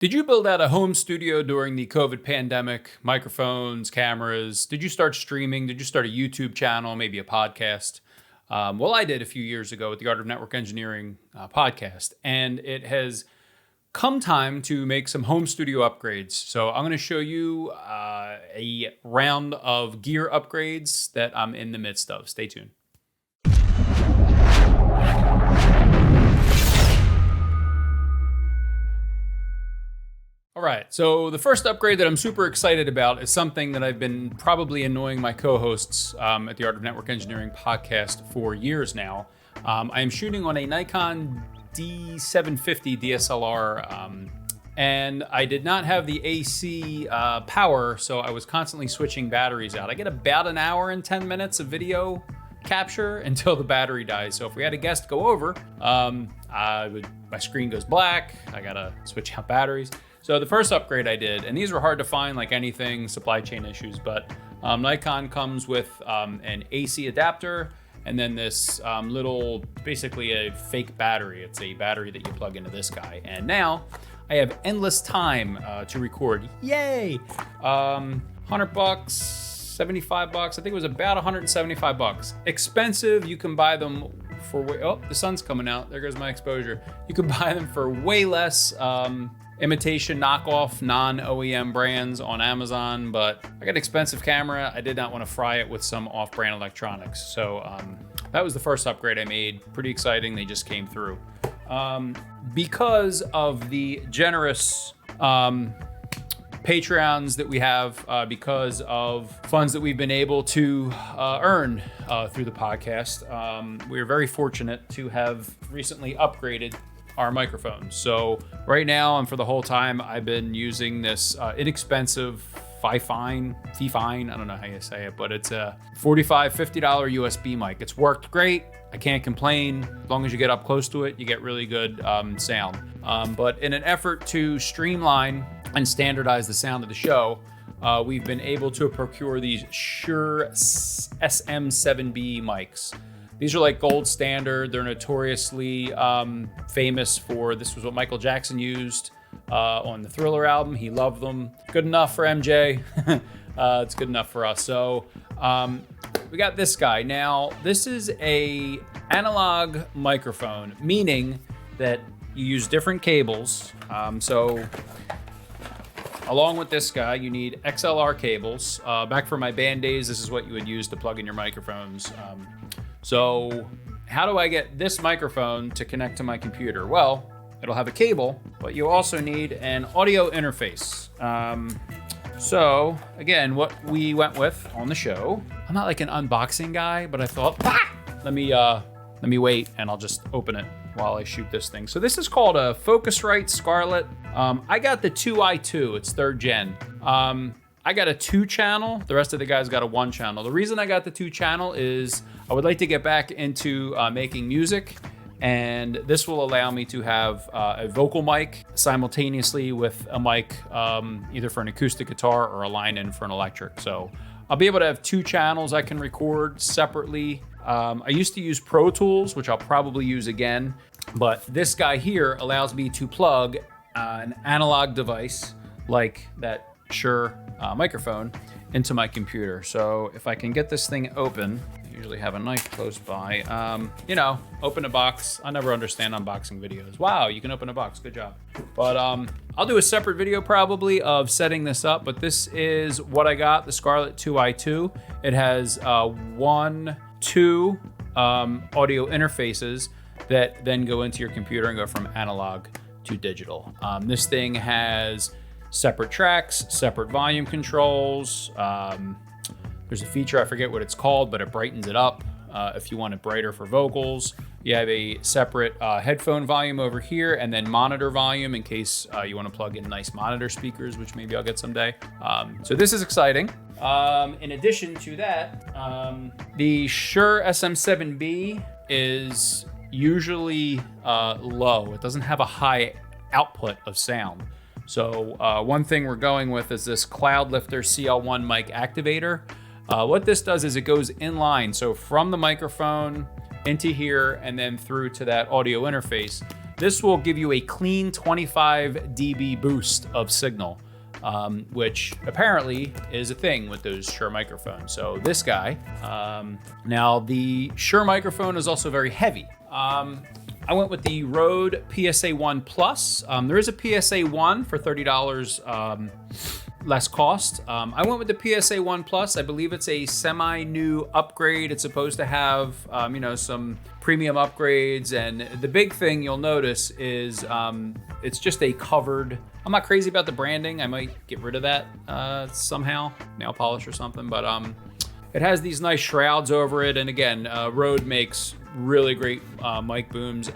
Did you build out a home studio during the COVID pandemic? Microphones, cameras? Did you start streaming? Did you start a YouTube channel, maybe a podcast? Well, I did a few years ago with the Art of Network Engineering podcast, and it has come time to make some home studio upgrades. So I'm going to show you a round of gear upgrades that I'm in the midst of. Stay tuned. All right, so the first upgrade that I'm super excited about is something that I've been probably annoying my co-hosts at the Art of Network Engineering podcast for years now. I am shooting on a Nikon D750 DSLR, and I did not have the AC power, so I was constantly switching batteries out. I get about an hour and 10 minutes of video capture until the battery dies. So if we had a guest go over, my screen goes black, I gotta switch out batteries. So the first upgrade I did, and these were hard to find like anything, supply chain issues, but Nikon comes with an AC adapter and then this little, basically a fake battery. It's a battery that you plug into this guy. And now I have endless time to record. Yay! $100, $75, I think it was about $175. Expensive, you can buy them for oh, the sun's coming out, there goes my exposure. You can buy them for way less. Imitation knockoff non-OEM brands on Amazon, but I got an expensive camera. I did not want to fry it with some off-brand electronics. So that was the first upgrade I made. Pretty exciting, they just came through. Because of the generous Patreons that we have, because of funds that we've been able to earn through the podcast, we are very fortunate to have recently upgraded our microphones. So right now and for the whole time, I've been using this inexpensive Fifine, I don't know how you say it, but it's a $45, $50 USB mic. It's worked great. I can't complain. As long as you get up close to it, you get really good sound. But in an effort to streamline and standardize the sound of the show, we've been able to procure these Shure SM7B mics. These are like gold standard. They're notoriously famous for, this was what Michael Jackson used on the Thriller album. He loved them. Good enough for MJ. It's good enough for us. So we got this guy. Now, this is a analog microphone, meaning that you use different cables. So along with this guy, you need XLR cables. Back for my band days, this is what you would use to plug in your microphones. So how do I get this microphone to connect to my computer? Well, it'll have a cable, but you also need an audio interface. So again, what we went with on the show, I'm not like an unboxing guy, but I thought, let me wait and I'll just open it while I shoot this thing. So this is called a Focusrite Scarlett. I got the 2i2, it's 3rd gen. I got a 2-channel, the rest of the guys got a 1-channel. The reason I got the 2-channel is I would like to get back into making music, and this will allow me to have a vocal mic simultaneously with a mic either for an acoustic guitar or a line-in for an electric. So I'll be able to have 2 channels I can record separately. I used to use Pro Tools, which I'll probably use again, but this guy here allows me to plug an analog device like that Shure microphone into my computer. So if I can get this thing open, I usually have a knife close by. Open a box. I never understand unboxing videos. Wow, you can open a box, good job. But I'll do a separate video probably of setting this up, but this is what I got, the Scarlett 2i2. It has 1, 2 audio interfaces that then go into your computer and go from analog to digital. This thing has separate tracks, separate volume controls. There's a feature, I forget what it's called, but it brightens it up if you want it brighter for vocals. You have a separate headphone volume over here and then monitor volume in case you want to plug in nice monitor speakers, which maybe I'll get someday. So this is exciting. In addition to that, the Shure SM7B is usually low. It doesn't have a high output of sound. So one thing we're going with is this Cloudlifter CL1 mic activator. What this does is it goes in line. So from the microphone into here and then through to that audio interface. This will give you a clean 25 dB boost of signal, which apparently is a thing with those Shure microphones. So this guy, now the Shure microphone is also very heavy. I went with the Rode Psa One Plus. There is a Psa One for $30 less cost. I went with the Psa One Plus. I believe it's a semi-new upgrade. It's supposed to have, some premium upgrades. And the big thing you'll notice is it's just a covered. I'm not crazy about the branding. I might get rid of that somehow, nail polish or something. But it has these nice shrouds over it. And again, Rode makes really great mic booms.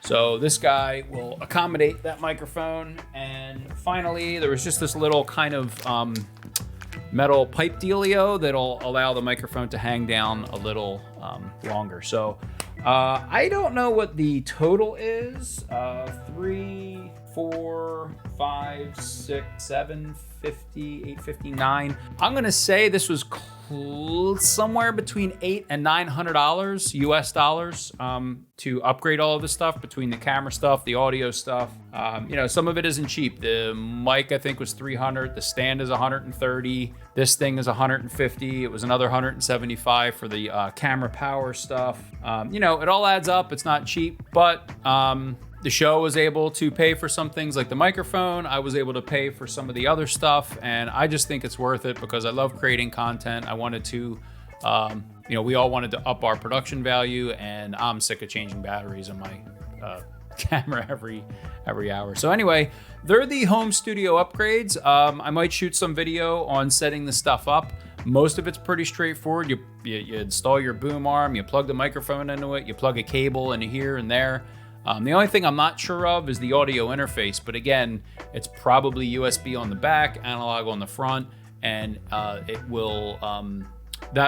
So this guy will accommodate that microphone. And finally, there was just this little kind of metal pipe dealio that'll allow the microphone to hang down a little longer. So I don't know what the total is. 3, 4, 5, 6, 7, 50, 859. I'm gonna say this was somewhere between $800 and $900 US dollars to upgrade all of this stuff, between the camera stuff, the audio stuff. Some of it isn't cheap. The mic I think was $300. The stand is $130. This thing is $150. It was another $175 for the camera power stuff. It all adds up. It's not cheap, but the show was able to pay for some things like the microphone. I was able to pay for some of the other stuff, and I just think it's worth it because I love creating content. I wanted to, we all wanted to up our production value, and I'm sick of changing batteries in my camera every hour. So anyway, they're the home studio upgrades. I might shoot some video on setting the stuff up. Most of it's pretty straightforward. You install your boom arm, you plug the microphone into it, you plug a cable into here and there. The only thing I'm not sure of is the audio interface, but again, it's probably USB on the back, analog on the front, and that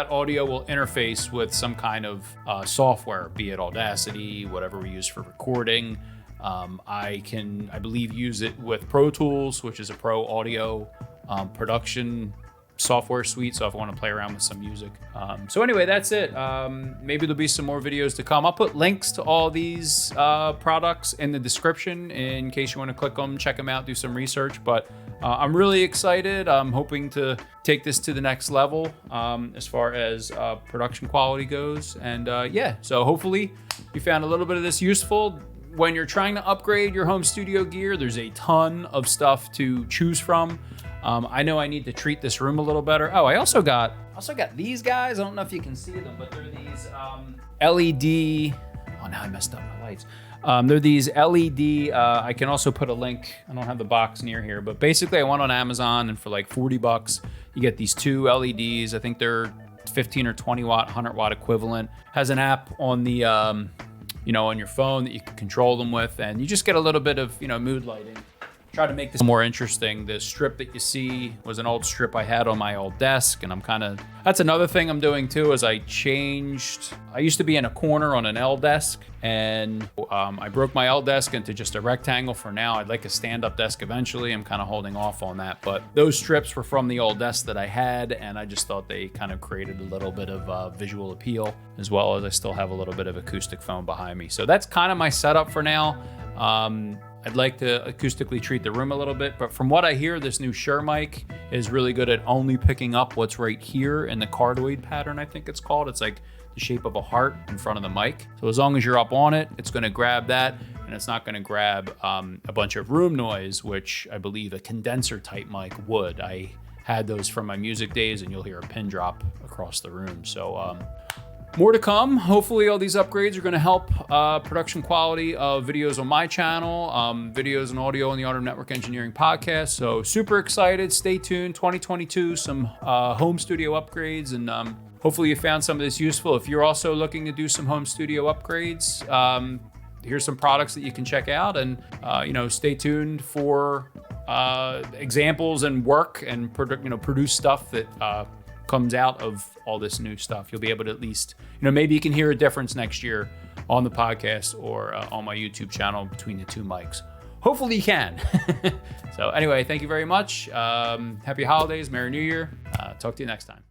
audio will interface with some kind of software, be it Audacity, whatever we use for recording. I believe, use it with Pro Tools, which is a pro audio production software suite, so if I want to play around with some music. So anyway, that's it. Maybe there'll be some more videos to come. I'll put links to all these products in the description in case you want to click them, check them out, do some research. But I'm really excited. I'm hoping to take this to the next level as far as production quality goes. And so hopefully you found a little bit of this useful. When you're trying to upgrade your home studio gear, there's a ton of stuff to choose from. I know I need to treat this room a little better. Oh, I also got these guys. I don't know if you can see them, but they're these LED. Oh, now I messed up my lights. They're these LED. I can also put a link. I don't have the box near here, but basically I went on Amazon, and for like $40, you get these two LEDs. I think they're 15 or 20 watt, 100 watt equivalent. Has an app on the on your phone that you can control them with, and you just get a little bit of mood lighting. Try to make this more interesting. The strip that you see was an old strip I had on my old desk, and that's another thing I'm doing too, is I used to be in a corner on an L desk, and I broke my L desk into just a rectangle for now. I'd like a stand-up desk eventually. I'm kind of holding off on that, but those strips were from the old desk that I had, and I just thought they kind of created a little bit of visual appeal, as well as I still have a little bit of acoustic foam behind me. So that's kind of my setup for now. I'd like to acoustically treat the room a little bit, but from what I hear, this new Shure mic is really good at only picking up what's right here in the cardioid pattern, I think it's called. It's like the shape of a heart in front of the mic. So as long as you're up on it, it's gonna grab that, and it's not gonna grab a bunch of room noise, which I believe a condenser type mic would. I had those from my music days, and you'll hear a pin drop across the room. So more to come. Hopefully all these upgrades are going to help production quality of videos on my channel, videos and audio on the Art of Network Engineering podcast. So super excited. Stay tuned. 2022, some home studio upgrades, and hopefully you found some of this useful. If you're also looking to do some home studio upgrades, here's some products that you can check out, and stay tuned for examples and work and produce stuff that comes out of all this new stuff. You'll be able to at least, maybe you can hear a difference next year on the podcast or on my YouTube channel between the two mics. Hopefully you can. So anyway, thank you very much. Happy holidays, Merry New Year. Talk to you next time.